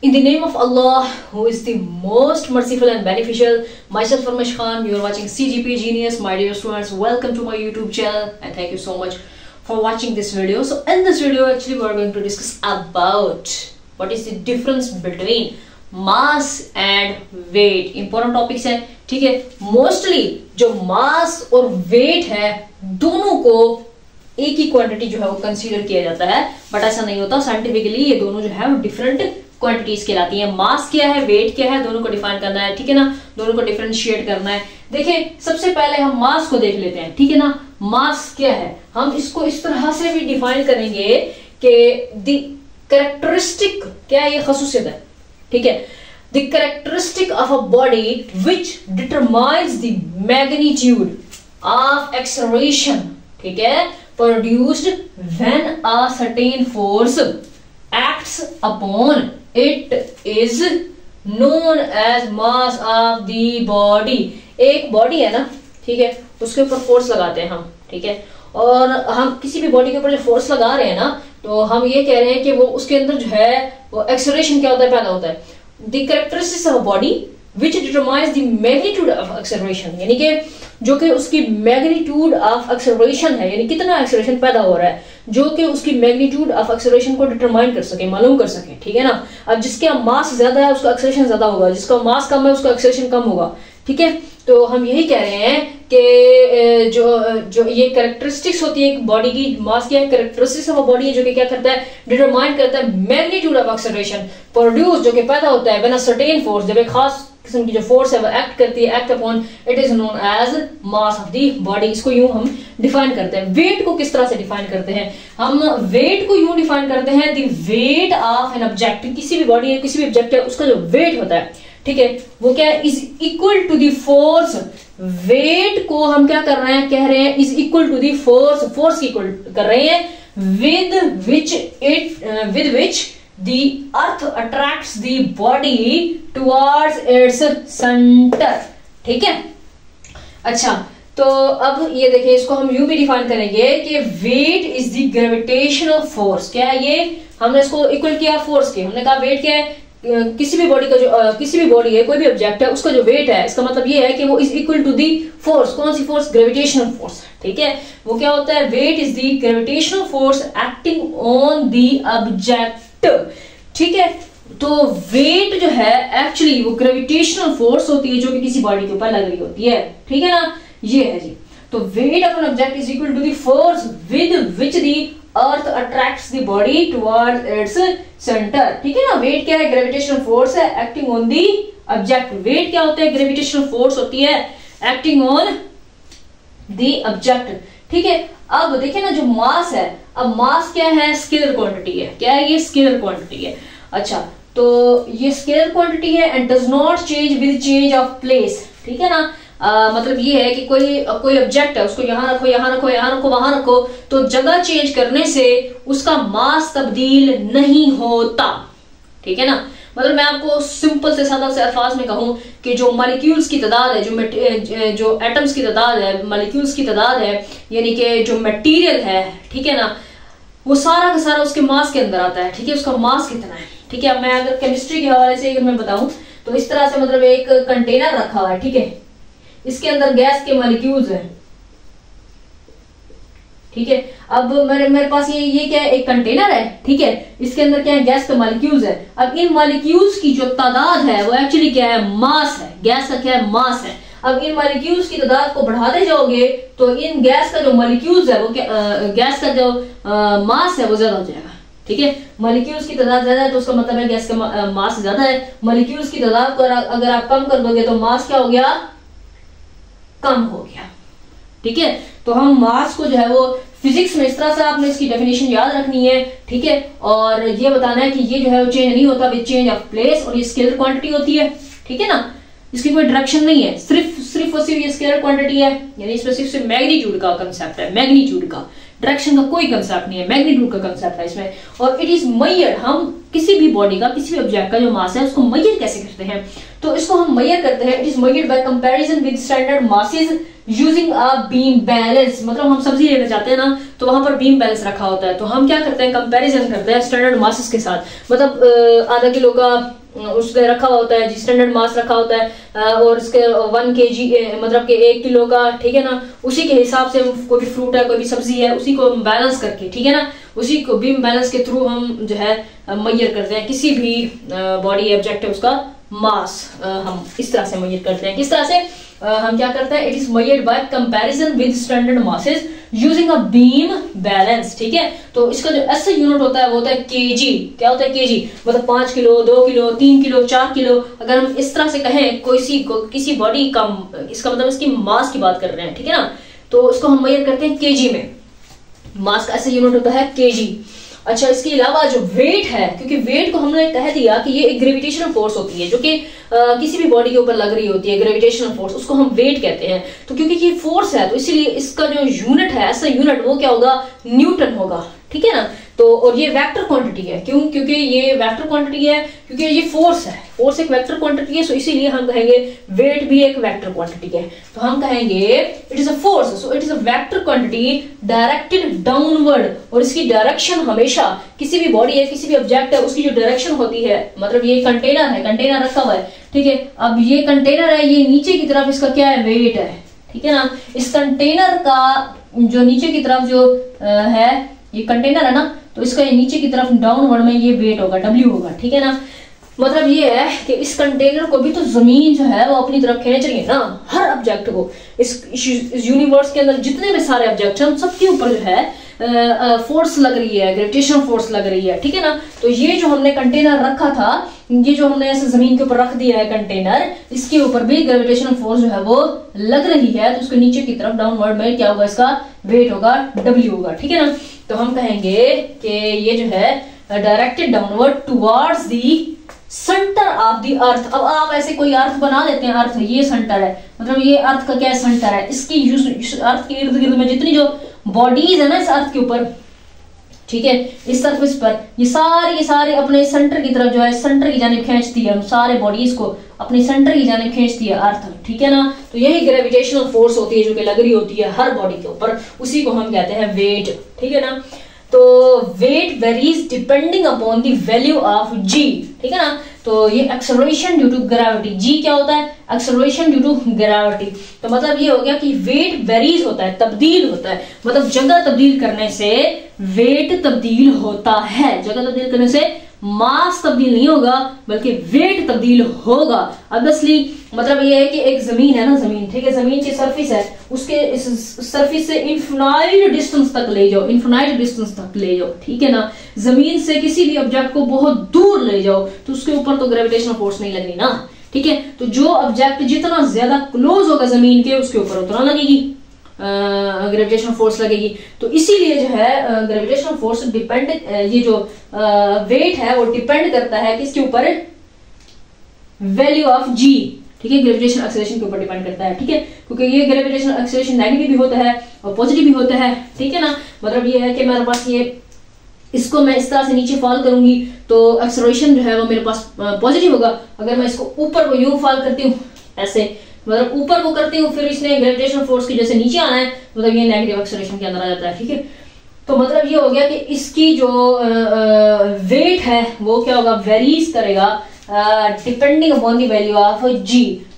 In the name of Allah, who is the most merciful and beneficial, myself Farmash Khan, you are watching CGP Genius. My dear students, welcome to my YouTube channel and thank you so much for watching this video. So in this video, actually we are going to discuss about what is the difference between mass and weight. Important topics है, ठीक है. Mostly जो mass और weight है, दोनों को एक ही quantity जो है वो कंसीडर किया जाता है, बट ऐसा नहीं होता. साइंटिफिकली ये दोनों जो है वो डिफरेंट क्वांटिटीज कहलाती हैं. मास क्या है, वेट क्या है, दोनों को डिफाइन करना है, ठीक है ना. दोनों को डिफरेंशिएट करना है. देखिए सबसे पहले हम मास को देख लेते हैं, ठीक है ना. मास क्या है, हम इसको इस तरह से भी डिफाइन करेंगे कि द कैरेक्टरिस्टिक क्या है, ये खसूसियत है, ठीक है. The characteristic of a body which determines the magnitude of acceleration, ठीक है, produced when a certain force acts upon it is known as mass of the body. एक बॉडी है ना, ठीक है, उसके ऊपर फोर्स लगाते हैं हम, ठीक है, और हम किसी भी बॉडी के ऊपर जो फोर्स लगा रहे हैं ना, तो हम ये कह रहे हैं कि वो उसके अंदर जो है वो एक्सेलरेशन क्या होता है, पैदा होता है. The characteristics of body which determines the magnitude of acceleration, यानी कि जो कि उसकी मैग्नीट्यूड ऑफ एक्सेलरेशन है, यानी कितना एक्सेलरेशन पैदा हो रहा है, जो कि उसकी मैग्नीट्यूड ऑफ एक्सेलरेशन को डिटरमाइन कर सके, मालूम कर सके, ठीक है ना. अब जिसका मास ज्यादा है उसका एक्सेलरेशन ज्यादा होगा, जिसका मास कम है उसका एक्सेलरेशन कम होगा, ठीक है. तो हम यही कह रहे हैं कि जो ये कैरेक्टरिस्टिक्स होती है एक बॉडी की, मास क्या है, कैरेक्टरिस्टिक्स ऑफ अ बॉडी है जो कि क्या करता है, डिटरमाइन करता है मैग्नीट्यूड ऑफ एक्सेलरेशन प्रोड्यूस, जो कि पैदा होता है व्हेन अ सर्टेन फोर्स, जब एक खास किस्म की जो फोर्स है वो एक्ट करती है, act upon it is known as mass of the body. इसको यूं हम डिफाइन करते हैं. वेट को किस तरह से डिफाइन करते हैं, हम वेट को यूं डिफाइन करते हैं, the wait of an object, किसी भी बॉडी है, किसी भी ऑब्जेक्ट है, उसका जो वेट होता है, ठीक है, वो क्या है, is equal to the force. Weight को हम क्या कर रहे हैं, कह रहे हैं is equal to the force, force equal कर रहे हैं with which the earth attracts the body towards its center, ठीक है. अच्छा, तो अब ये देखिए, इसको हम यूं भी डिफाइन करेंगे कि weight is the gravitational force. क्या है ये, हमने इसको इक्वल किया फोर्स के, हमने कहा वेट क्या है, किसी भी बॉडी का जो किसी भी बॉडी है, कोई भी ऑब्जेक्ट है, उसका जो वेट है, इसका मतलब ये है कि वो is equal to the force. कौन सी फोर्स, ग्रेविटेशनल फोर्स, ठीक है. वो क्या होता है, weight is the gravitational force acting on the object, ठीक है. तो वेट जो है एक्चुअली वो ग्रेविटेशनल फोर्स होती है जो कि किसी बॉडी के ऊपर लग रही होती है, ठीक है ना. ये है जी. तो weight of an object is equal to the force with which the earth attracts the body towards its centre, ठीक है ना. वेट क्या है, ग्रेविटेशनल फोर्स है acting on the object. Weight क्या होता है, ग्रेविटेशनल फोर्स होती है एक्टिंग ऑन द ऑब्जेक्ट, ठीक है. अब देखिए ना, जो मास है, अब मास क्या है, स्केलर क्वांटिटी है. क्या है ये, स्केलर क्वांटिटी है. अच्छा, तो ये स्केलर क्वांटिटी है and does not change with change of place, ठीक है ना. मतलब ये है कि कोई ऑब्जेक्ट है, उसको यहाँ रखो, यहाँ रखो, यहाँ रखो, वहां रखो, तो जगह चेंज करने से उसका मास तब्दील नहीं होता, ठीक है ना. मतलब मैं आपको सिंपल से सादा से अल्फाज में कहूं कि जो मॉलिक्यूल्स की तादाद है, जो एटम्स की तादाद है, मॉलिक्यूल्स की तादाद है, यानी कि जो मटेरियल है, ठीक है ना, वो सारा का सारा उसके मास के अंदर आता है, ठीक है. उसका मास कितना है, ठीक है. अब मैं अगर केमिस्ट्री के हवाले से अगर मैं बताऊं तो इस तरह से, मतलब एक कंटेनर रखा हुआ है, ठीक है, इसके अंदर गैस के मॉलिक्यूल्स हैं, ठीक है. अब मेरे पास ये क्या है, एक कंटेनर है, ठीक है, इसके अंदर क्या है, गैस के मॉलिक्यूल्स है. अब इन मॉलिक्यूल्स की जो तादाद है वो एक्चुअली क्या है, मास है. गैस का क्या है, मास है. अब इन मॉलिक्यूल्स की तादाद को बढ़ाते जाओगे तो इन गैस का जो मॉलिक्यूल्स है वो गैस का जो मास है वो ज्यादा हो जाएगा, ठीक है. मॉलिक्यूल्स की तादाद ज्यादा है तो उसका मतलब है गैस का मास ज्यादा है. मॉलिक्यूल्स की तादाद को अगर आप कम कर दोगे तो मास क्या हो गया, कम हो गया, ठीक है. तो हम मास को जो है वो फिजिक्स में इस तरह से आपने इसकी डेफिनेशन याद रखनी है, ठीक है. और ये बताना है कि ये जो है वो चेंज नहीं होता विद चेंज ऑफ प्लेस, और ये स्केलर क्वांटिटी होती है, ठीक है ना. इसकी कोई डायरेक्शन नहीं है, सिर्फ और सिर्फ ये स्केलर क्वांटिटी है, यानी इसमें सिर्फ मैग्नीट्यूड का कंसेप्ट है, मैग्नीट्यूड का, डायरेक्शन का कोई कंसेप्ट नहीं है, मैग्नीट्यूड का कंसेप्ट है इसमें। और इट इज मेजर्ड, हम किसी भी बॉडी का, किसी भी ऑब्जेक्ट का जो मास है उसको मेजर कैसे करते हैं, तो इसको हम मेजर करते हैं, it is measured bye comparison with standard masses using a beam balance. मतलब हम सब्जी लेने जाते हैं ना, तो वहां पर बीम बैलेंस रखा होता है, तो हम क्या करते हैं, कंपैरिजन करते हैं स्टैंडर्ड मासेस के साथ। मतलब आधा किलो का उसमें रखा हुआ होता है जी, स्टैंडर्ड मास रखा होता है, और उसके 1 kg मतलब कि 1 किलो का, ठीक है ना, उसी के हिसाब से कोई भी फ्रूट है, कोई भी सब्जी है, उसी को हम बैलेंस करके, ठीक है ना, उसी को बीम बैलेंस के थ्रू हम जो है मेजर करते हैं किसी भी बॉडी ऑब्जेक्ट है उसका मास। हम इस तरह से मेजर करते हैं। किस तरह से हम क्या करते हैं, it is measured bye comparison with standard masses using a beam balance, ठीक है। तो इसका जो ऐसा यूनिट होता है वो होता है केजी। क्या होता है केजी? मतलब 5 किलो, 2 किलो, 3 किलो, 4 किलो। अगर हम इस तरह से कहें किसी बॉडी का, इसका मतलब इसकी मास की बात कर रहे हैं, ठीक है ना, तो इसको हम मेजर करते हैं केजी में। मास का ऐसा यूनिट होता है केजी। अच्छा, इसके अलावा जो वेट है, क्योंकि वेट को हमने कह दिया कि ये एक ग्रेविटेशनल फोर्स होती है जो कि किसी भी बॉडी के ऊपर लग रही होती है, ग्रेविटेशनल फोर्स, उसको हम वेट कहते हैं। तो क्योंकि ये फोर्स है तो इसीलिए इसका जो यूनिट है, ऐसा यूनिट, वो क्या होगा, न्यूटन होगा, ठीक है ना। तो और ये वेक्टर क्वांटिटी है, क्यों? क्योंकि ये वेक्टर क्वांटिटी है, क्योंकि ये फोर्स है, फोर्स एक वेक्टर क्वांटिटी है, सो इसीलिए हम कहेंगे वेट भी एक वेक्टर क्वांटिटी है। तो हम कहेंगे it is a force, so it is a vector quantity directed downward. और इसकी डायरेक्शन हमेशा, किसी भी बॉडी है, किसी भी ऑब्जेक्ट है, उसकी जो डायरेक्शन होती है, मतलब ये कंटेनर है, कंटेनर रखा हुआ है, ठीक है। अब ये कंटेनर है, ये नीचे की तरफ इसका क्या है, वेट है, ठीक है ना। इस कंटेनर का जो नीचे की तरफ जो है, ये कंटेनर है ना, तो इसका ये नीचे की तरफ डाउनवर्ड में ये वेट होगा, W होगा, ठीक है ना। मतलब ये है कि इस कंटेनर को भी तो जमीन जो है वो अपनी तरफ खींच रही है ना, हर ऑब्जेक्ट को। इस यूनिवर्स के अंदर जितने भी सारे ऑब्जेक्ट हैं, उन सबके ऊपर जो है फोर्स लग रही है, ग्रेविटेशनल फोर्स लग रही है, ठीक है ना। तो ये जो हमने कंटेनर रखा था, ये जो हमने ऐसे जमीन के ऊपर रख दिया है कंटेनर, इसके ऊपर भी ग्रेविटेशनल फोर्स जो है वो लग रही है, तो उसके नीचे की तरफ डाउनवर्ड में क्या होगा, इसका वेट होगा, W होगा, ठीक है ना। तो हम कहेंगे कि ये जो है directed downward towards the centre of the earth. अब आप ऐसे कोई अर्थ बना देते हैं, अर्थ ये सेंटर है, मतलब ये अर्थ का क्या सेंटर है, इसकी अर्थ के इर्द गिर्द में जितनी जो बॉडीज है ना इस अर्थ के ऊपर, ठीक है, इस सरफेस पर, ये सारे अपने सेंटर की तरफ जो है, सेंटर की जानिब खींचती है, सारे बॉडीज को अपने सेंटर की जानिब खींचती है अर्थ, ठीक है ना। तो यही ग्रेविटेशनल फोर्स होती है जो कि लग रही होती है हर बॉडी के ऊपर, उसी को हम कहते हैं वेट, ठीक है ना। तो weight varies depending upon the value of g, ठीक है ना। तो ये acceleration due to gravity, g क्या होता है, एक्सेलरेशन ड्यू टू ग्रेविटी। तो मतलब ये हो गया कि वेट वेरीज होता है, तब्दील होता है, मतलब जगह तब्दील करने से वेट तब्दील होता है, जगह तब्दील करने से मास तब्दील नहीं होगा बल्कि वेट तब्दील होगा। ऑब्वियसली मतलब ये है कि एक जमीन है ना, जमीन, ठीक है, जमीन की सरफेस है, उसके इस सरफेस से इनफिनाइट डिस्टेंस तक ले जाओ, इनफिनाइट डिस्टेंस तक ले जाओ, ठीक है ना। जमीन से किसी भी ऑब्जेक्ट को बहुत दूर ले जाओ तो उसके ऊपर तो ग्रेविटेशनल फोर्स नहीं लगनी ना, ठीक है। तो जो ऑब्जेक्ट जितना ज्यादा क्लोज होगा जमीन के, उसके ऊपर उतना लगेगी ग्रेविटेशनल फोर्स लगेगी। तो इसीलिए जो है ग्रेविटेशनल फोर्स डिपेंड, ये जो वेट है वो डिपेंड करता है किसके ऊपर, वैल्यू ऑफ g, ठीक है, ग्रेविटेशन एक्सेलरेशन के ऊपर डिपेंड करता है, ठीक है, क्योंकि ये ग्रेविटेशन एक्सेलरेशन नेगेटिव भी होता है और पॉजिटिव भी होता है, ठीक है ना। मतलब ये है कि मेरे पास ये, इसको मैं इस तरह से नीचे फॉल करूंगी तो एक्सेलरेशन जो है वो मेरे पास पॉजिटिव होगा। अगर मैं इसको ऊपर को यूं फॉल करती हूँ, ऐसे मतलब ऊपर को करती हूँ, फिर इसने ग्रेविटेशनल फोर्स की जैसे नीचे आना है, मतलब ये नेगेटिव एक्सेलरेशन के अंदर आ जाता है, ठीक है। तो मतलब ये हो गया कि इसकी जो वेट है वो क्या होगा, वेरीज करेगा depending upon the value of g,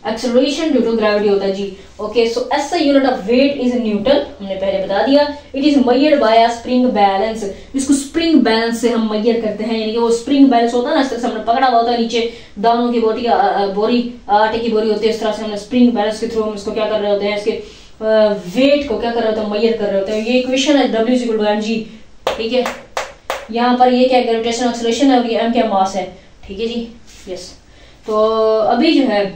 acceleration due to gravity होता है g। ओके, सो ऐसा unit of weight is newton, हमने पहले बता दिया। It is measured by a spring balance, इसको स्प्रिंग बैलेंस से हम मेजर करते हैं, यानी कि वो स्प्रिंग बैलेंस होता है ना, इस तरह से हमने पकड़ा हुआ होता है नीचे, दानों की बोरी आटे की बोरी होती है, इस तरह से हमने स्प्रिंग बैलेंस के थ्रू हम इसको क्या कर रहे होते हैं, इसके वेट को क्या कर रहे होते हैं, मेजर कर रहे होते हैं। ये इक्वेशन है W=mg, ठीक है। यहाँ पर ये क्या ग्रेविटेशनल एक्सेलरेशन है और ये m क्या मास है, ठीक है जी, यस। तो अभी जो है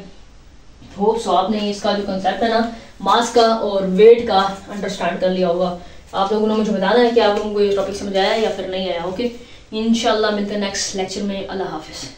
होप सो आपने इसका जो कंसेप्ट है ना मास का और वेट का अंडरस्टैंड कर लिया होगा। आप लोगों ने मुझे बताना है कि आप लोगों को ये टॉपिक समझ आया या फिर नहीं आया। ओके, इंशाल्लाह मिलते हैं नेक्स्ट लेक्चर में। अल्लाह हाफिज।